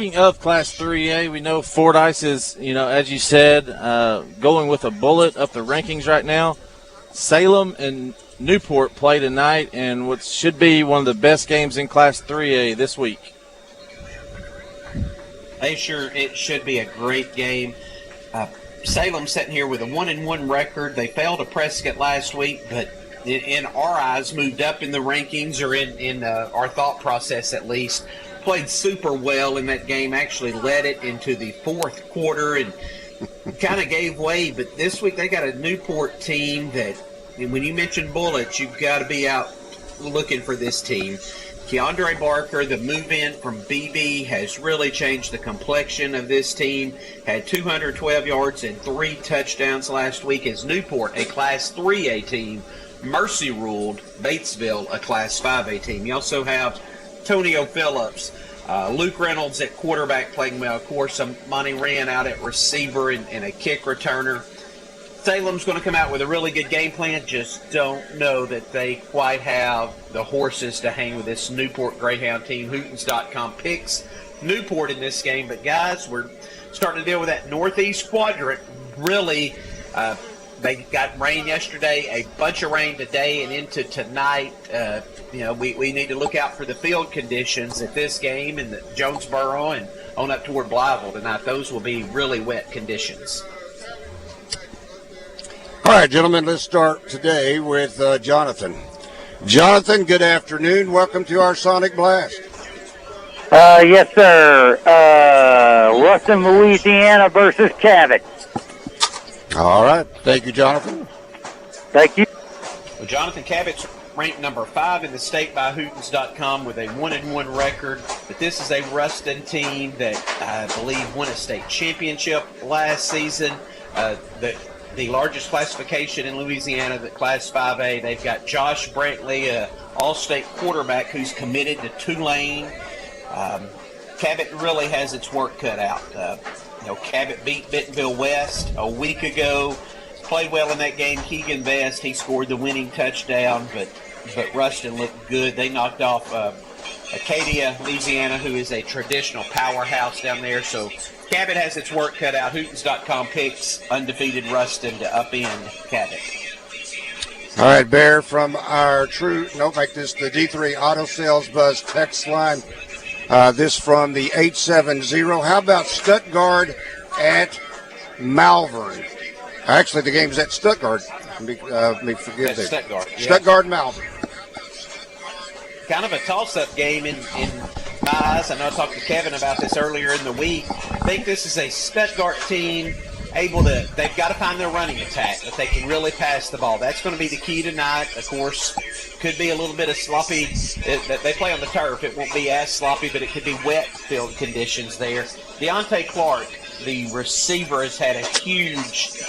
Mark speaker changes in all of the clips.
Speaker 1: Speaking of Class 3A, we know FORDYCE is, as you said, going with a bullet up the rankings right now. Salem and Newport play tonight in what should be one of the best games in Class 3A this week.
Speaker 2: It should be a great game. Salem sitting here with a 1-1 record. They fell to Prescott last week, but in our eyes moved up in the rankings, or in our thought process at least. Played super well in that game, actually led it into the fourth quarter and kind of gave way. But this week they got a Newport team that, when you mention bullets, you've got to be out looking for this team. Keandre Barker, the move-in from BB, has really changed the complexion of this team. Had 212 yards and 3 touchdowns last week as Newport, a Class 3A team, mercy ruled Batesville, a Class 5A team. You also have Tonio Phillips, Luke Reynolds at quarterback playing well. Of course, Monty Rand out at receiver and a kick returner. Salem's going to come out with a really good game plan. Just don't know that they quite have the horses to hang with this Newport Greyhound team. Hootens.com picks Newport in this game. But, guys, we're starting to deal with that northeast quadrant. Really, they got rain yesterday, a bunch of rain today and into tonight. We need to look out for the field conditions at this game in the Jonesboro and on up toward Blytheville tonight. Those will be really wet conditions.
Speaker 3: All right, gentlemen, let's start today with Jonathan. Jonathan, good afternoon. Welcome to our Sonic Blast.
Speaker 4: Yes, sir. Ruston, Louisiana versus Cabot.
Speaker 3: All right. Thank you, Jonathan.
Speaker 4: Thank you.
Speaker 2: Well, Jonathan Cabot's ranked number 5 in the state by Hootens.com with a 1-1 record. But this is a Ruston team that I believe won a state championship last season. The largest classification in Louisiana, the Class 5A. They've got Josh Brantley, an all-state quarterback who's committed to Tulane. Cabot really has its work cut out. Cabot beat Bentonville West a week ago. Played well in that game. Keegan Best, he scored the winning touchdown, but Ruston looked good. They knocked off Acadia, Louisiana, who is a traditional powerhouse down there. So Cabot has its work cut out. Hootens.com picks undefeated Ruston to upend Cabot.
Speaker 3: All right, Bear, from our the D3 Auto Sales Buzz text line. This from the 870. How about Stuttgart at Malvern? Actually, the game's at Stuttgart. Let me forgive that.
Speaker 2: Stuttgart. Yeah.
Speaker 3: Stuttgart, Malvern.
Speaker 2: Kind of a toss-up game in my eyes. I know I talked to Kevin about this earlier in the week. I think this is a Stuttgart team they've got to find their running attack, but they can really pass the ball. That's going to be the key tonight. Of course, could be a little bit of sloppy. They play on the turf. It won't be as sloppy, but it could be wet field conditions there. Deontay Clark, the receiver, has had a huge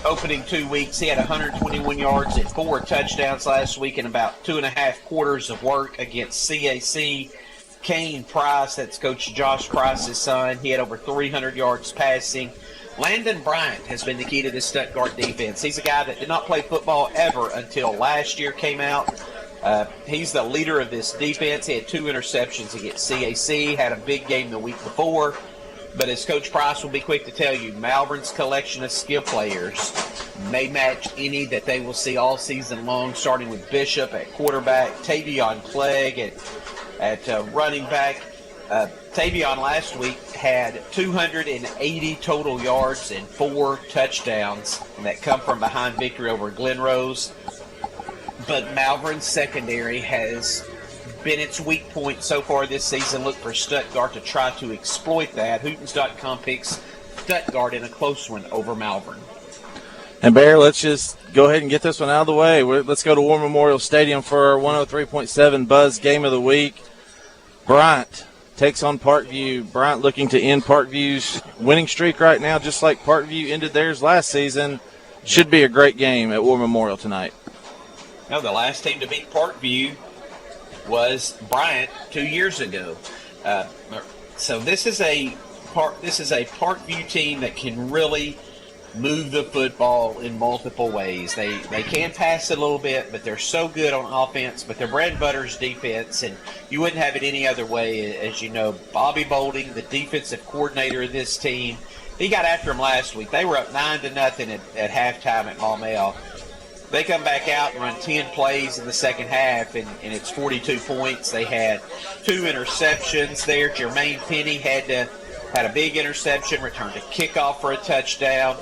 Speaker 2: opening 2 weeks. He had 121 yards and 4 touchdowns last week in about 2.5 quarters of work against CAC. Kane Price, that's Coach Josh Price's son. He had over 300 yards passing. Landon Bryant has been the key to this Stuttgart defense. He's a guy that did not play football ever until last year came out. He's the leader of this defense. He had 2 interceptions against CAC, had a big game the week before. But as Coach Price will be quick to tell you, Malvern's collection of skill players may match any that they will see all season long, starting with Bishop at quarterback, Tavion Clegg at running back. Tavion last week had 280 total yards and 4 touchdowns, and that come from behind victory over Glen Rose. But Malvern's secondary has been its weak point so far this season. Look for Stuttgart to try to exploit that. Hootens.com picks Stuttgart in a close one over Malvern.
Speaker 1: And, Bear, let's just go ahead and get this one out of the way. Let's go to War Memorial Stadium for our 103.7 Buzz Game of the Week. Bryant takes on Parkview. Bryant looking to end Parkview's winning streak right now, just like Parkview ended theirs last season. Should be a great game at War Memorial tonight.
Speaker 2: No, the last team to beat Parkview was Bryant 2 years ago. So this is a Parkview team that can really move the football in multiple ways. They can pass it a little bit, but they're so good on offense. But their bread and butter is defense, and you wouldn't have it any other way. As you know, Bobby Bolding, the defensive coordinator of this team, he got after them last week. They were up 9-0 at halftime at Maumelle. They come back out and run 10 plays in the second half, and it's 42 points. They had 2 interceptions there. Jermaine Penny had a big interception, returned a kickoff for a touchdown.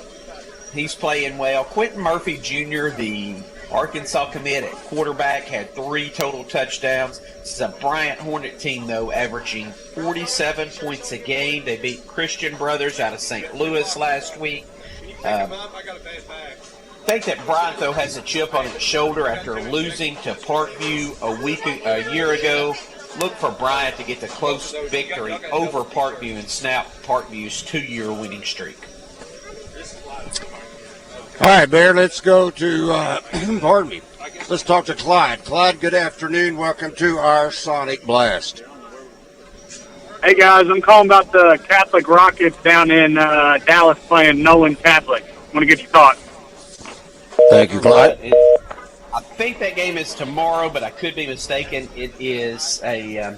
Speaker 2: He's playing well. Quentin Murphy Jr., the Arkansas commit at quarterback, had 3 total touchdowns. This is a Bryant Hornet team, though, averaging 47 points a game. They beat Christian Brothers out of St. Louis last week. I think that Bryant, though, has a chip on its shoulder after losing to Parkview a year ago. Look for Bryant to get the close victory over Parkview and snap Parkview's 2-year winning streak.
Speaker 3: All right, Bear, let's go to, pardon me, let's talk to Clyde. Clyde, good afternoon. Welcome to our Sonic Blast.
Speaker 5: Hey, guys, I'm calling about the Catholic Rockets down in Dallas playing Nolan Catholic. I want to get your thoughts.
Speaker 3: Thank you, Clyde.
Speaker 2: I think that game is tomorrow, but I could be mistaken. It is They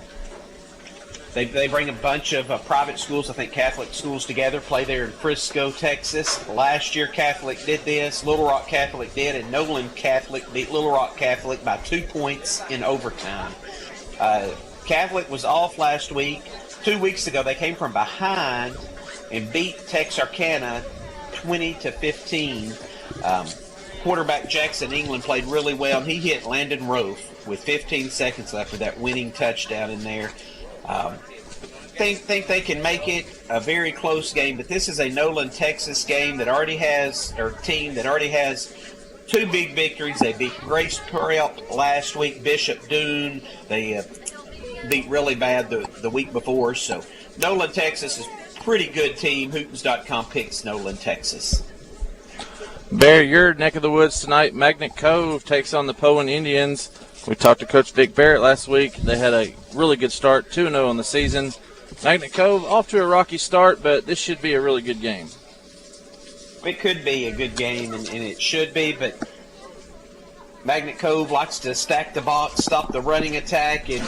Speaker 2: bring a bunch of private schools, I think Catholic schools together, play there in Frisco, Texas. Last year Catholic did this, Little Rock Catholic did, and Nolan Catholic beat Little Rock Catholic by 2 points in overtime. Catholic was off last week. 2 weeks ago they came from behind and beat Texarkana 20-15. Quarterback Jackson England played really well, and he hit Landon Roaf with 15 seconds left for that winning touchdown in there. Think they can make it a very close game, but this is a Nolan, Texas game that already has, or team that already has 2 big victories. They beat Grace Prep last week, Bishop Dune. They beat really bad the week before. So Nolan, Texas is a pretty good team. Hootens.com picks Nolan, Texas.
Speaker 1: Bear, your neck of the woods tonight, Magnet Cove takes on the Poen Indians. We talked to Coach Vic Barrett last week. They had a really good start, 2-0 on the season. Magnet Cove off to a rocky start, but this should be a really good game.
Speaker 2: It could be a good game, and it should be, but Magnet Cove likes to stack the box, stop the running attack, and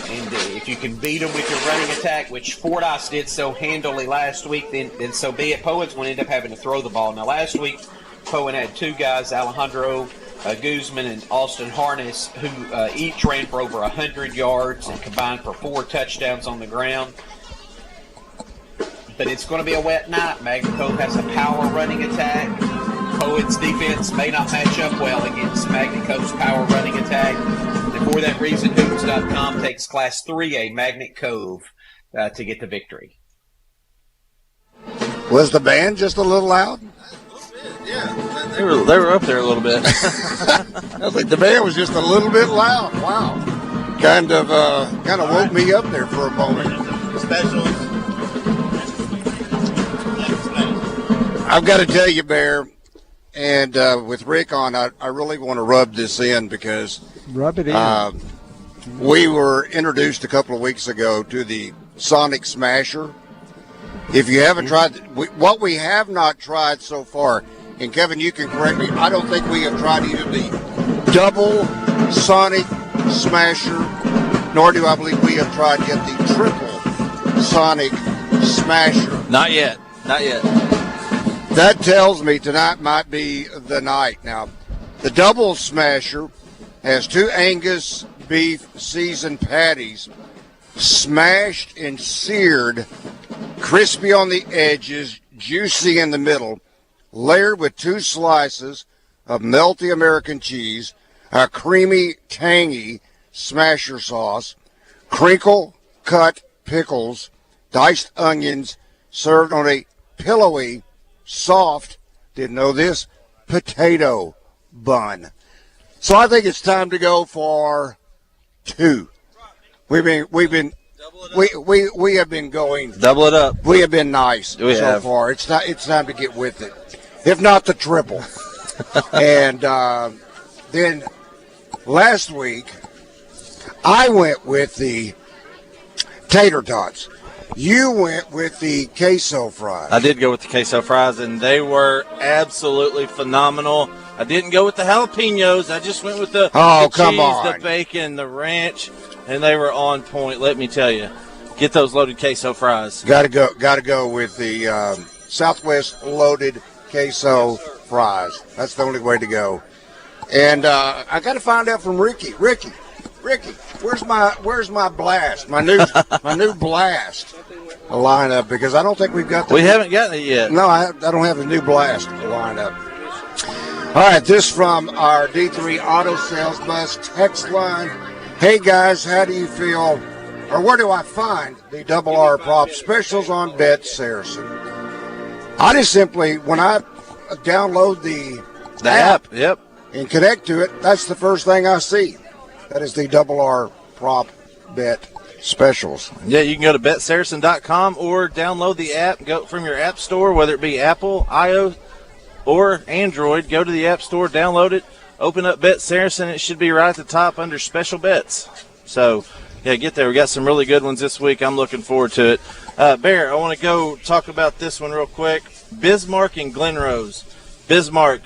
Speaker 2: if you can beat them with your running attack, which FORDYCE did so handily last week, then so be it. Poen's going to end up having to throw the ball. Now, last week, Poen had 2 guys, Alejandro Guzman and Austin Harness, who each ran for over 100 yards and combined for 4 touchdowns on the ground. But it's going to be a wet night. Magnet Cove has a power running attack. Poen's defense may not match up well against Magnet Cove's power running attack. And for that reason, Hootens.com takes Class 3A Magnet Cove to get the victory.
Speaker 3: Was the band just a little loud?
Speaker 1: Yeah, they were up there a little bit.
Speaker 3: I was like, the band was just a little bit loud. Wow, kind of woke me up there for a moment.
Speaker 6: Specials.
Speaker 3: I've got to tell you, Bear, and with Rick on, I really want to rub this in because
Speaker 7: rub it in.
Speaker 3: We were introduced a couple of weeks ago to the Sonic Smasher. If you haven't tried, what we have not tried so far, and Kevin, you can correct me, I don't think we have tried either the double Sonic Smasher, nor do I believe we have tried yet the triple Sonic Smasher.
Speaker 1: Not yet.
Speaker 3: That tells me tonight might be the night. Now, the double Smasher has 2 Angus beef seasoned patties, smashed and seared, crispy on the edges, juicy in the middle, layered with 2 slices of melty American cheese, a creamy, tangy smasher sauce, crinkle-cut pickles, diced onions, served on a pillowy, soft, didn't know this, potato bun. So I think it's time to go for 2. We have been going.
Speaker 1: Double it up.
Speaker 3: We have been nice
Speaker 1: so
Speaker 3: far. It's time to get with it, if not the triple. And then last week I went with the tater tots. You went with the queso fries.
Speaker 1: I did go with the queso fries, and they were absolutely phenomenal. I didn't go with the jalapenos. I just went with the
Speaker 3: come
Speaker 1: cheese,
Speaker 3: on.
Speaker 1: the bacon, the ranch, and they were on point. Let me tell you, get those loaded queso fries.
Speaker 3: Got to go with the Southwest loaded queso fries. That's the only way to go. And I got to find out from Ricky, where's my blast? My new blast lineup, because I don't think we've got.
Speaker 1: We haven't gotten it yet.
Speaker 3: No, I don't have the new blast lineup. All right, this from our D3 Auto Sales Bus text line. Hey guys, how do you feel, or where do I find the double R prop specials on Bet Saracen? I just simply, when I download the
Speaker 1: app, yep,
Speaker 3: and connect to it, that's the first thing I see. That is the double R prop bet specials.
Speaker 1: Yeah, you can go to betsaracen.com or download the app. Go from your app store, whether it be Apple, iOS, or Android. Go to the app store, download it, open up Bet Saracen. It should be right at the top under special bets. So, yeah, get there. We got some really good ones this week. I'm looking forward to it. Bear, I want to go talk about this one real quick. Bismarck and Glenrose. Bismarck,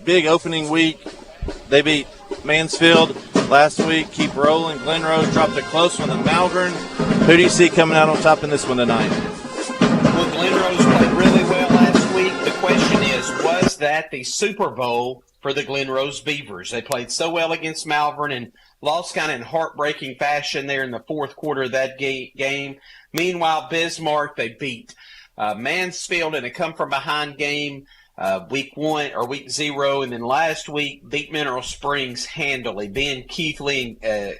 Speaker 1: big opening week. They beat Mansfield last week. Keep rolling. Glenrose dropped a close one at Malvern. Who do you see coming out on top in this one tonight?
Speaker 2: Well, Glenrose played really well last week. The question is, was that the Super Bowl for the Glenrose Beavers? They played so well against Malvern and lost kind of in heartbreaking fashion there in the fourth quarter of that game. Meanwhile, Bismarck, they beat Mansfield in a come-from-behind game week 0, and then last week beat Mineral Springs handily. Ben Keithley and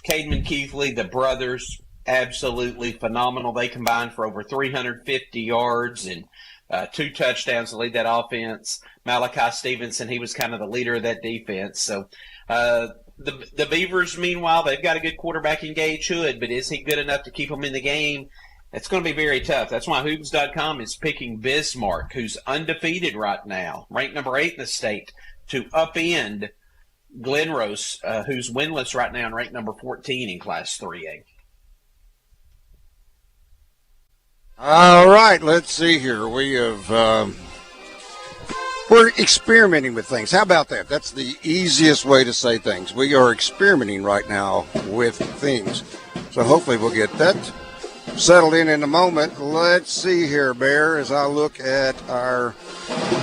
Speaker 2: Cademan Keithley, the brothers, absolutely phenomenal. They combined for over 350 yards and 2 touchdowns to lead that offense. Malachi Stevenson, he was kind of the leader of that defense. So the Beavers, meanwhile, they've got a good quarterback in Gage Hood, but is he good enough to keep them in the game? It's going to be very tough. That's why Hootens.com is picking Bismarck, who's undefeated right now, ranked number 8 in the state, to upend Glenrose, who's winless right now and ranked number 14 in Class 3A.
Speaker 3: All right, let's see here. We have we're experimenting with things. How about that? That's the easiest way to say things. We are experimenting right now with things. So hopefully we'll get that settled in a moment. Let's see here, Bear, as I look at our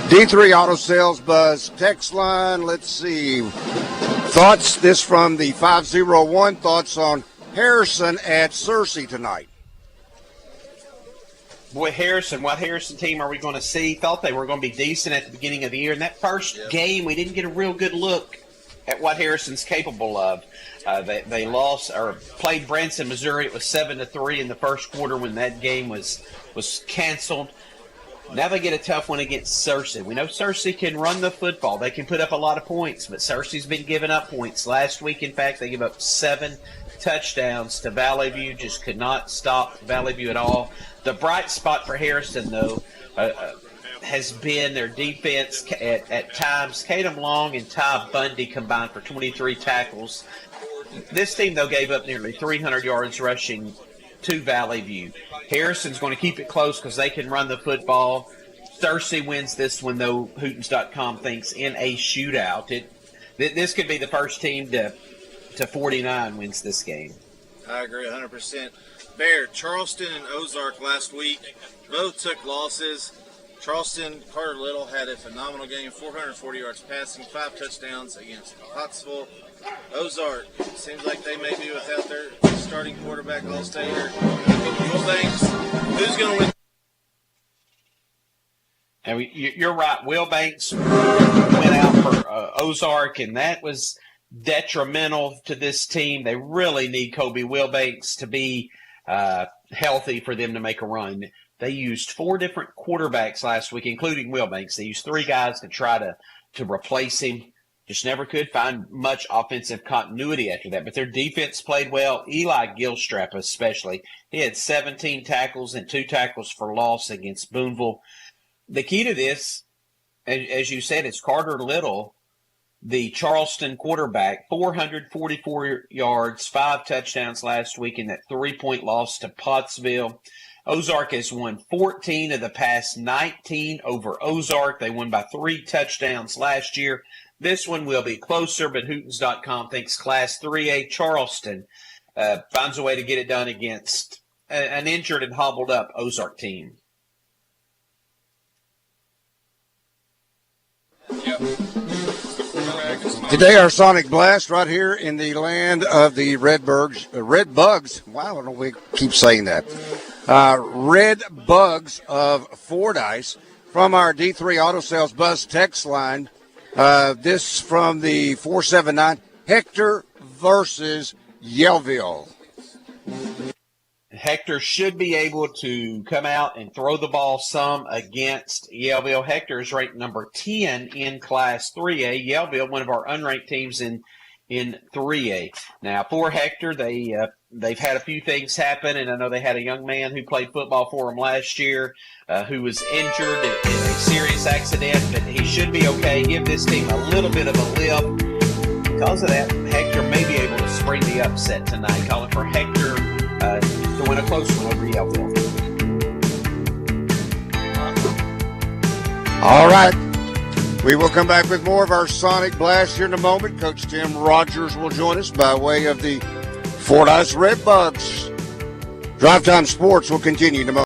Speaker 3: D3 Auto Sales Buzz text line. Let's see. Thoughts, this from the 501, thoughts on Harrison at Searcy tonight.
Speaker 2: Boy, what Harrison team are we going to see? Thought they were going to be decent at the beginning of the year. In that first game, we didn't get a real good look at what Harrison's capable of. They lost or played Branson, Missouri. It was 7-3 in the first quarter when that game was canceled. Now they get a tough one against Searcy. We know Searcy can run the football. They can put up a lot of points, but Searcy's been giving up points. Last week, in fact, they gave up 7 touchdowns to Valley View. Just could not stop Valley View at all. The bright spot for Harrison, though, has been their defense at times. Tatum Long and Ty Bundy combined for 23 tackles. This team, though, gave up nearly 300 yards rushing to Valley View. Harrison's going to keep it close because they can run the football. Searcy wins this one, though, Hootens.com thinks, in a shootout. This could be the first team to 49 wins this game.
Speaker 1: I agree 100%. Bear, Charleston and Ozark last week both took losses. Charleston, Carter Little had a phenomenal game, 440 yards passing, 5 touchdowns against Pottsville. Ozark, seems like they may be without their starting quarterback all-stater. Who's going to win?
Speaker 2: And you're right. Will Banks went out for Ozark, and that was detrimental to this team. They really need Kobe Wilbanks to be healthy for them to make a run. They used 4 different quarterbacks last week, including Wilbanks. They used 3 guys to try to replace him. Just never could find much offensive continuity after that. But their defense played well. Eli Gilstrap especially. He had 17 tackles and 2 tackles for loss against Boonville. The key to this, as you said, is Carter Little, the Charleston quarterback, 444 yards, 5 touchdowns last week in that 3-point loss to Pottsville. Ozark has won 14 of the past 19 over Ozark. They won by 3 touchdowns last year. This one will be closer, but Hootens.com thinks Class 3A Charleston finds a way to get it done against an injured and hobbled up Ozark team.
Speaker 3: Today, our Sonic Blast right here in the land of the Red Bugs. Wow, I don't know we keep saying that. Red Bugs of FORDYCE from our D3 Auto Sales Buzz text line. This from the 479, Hector versus Yellville.
Speaker 2: Hector should be able to come out and throw the ball some against Yellville. Hector is ranked number 10 in Class 3A. Yellville, one of our unranked teams in 3A. Now, for Hector, they've had a few things happen, and I know they had a young man who played football for them last year who was injured in a serious accident, but he should be okay. Give this team a little bit of a lift. Because of that, Hector may be able to spring the upset tonight. Calling for Hector to win a close one over Yellville.
Speaker 3: All right. We will come back with more of our Sonic Blast here in a moment. Coach Tim Rogers will join us by way of the FORDYCE Red Bugs. Drive Time Sports will continue in a moment.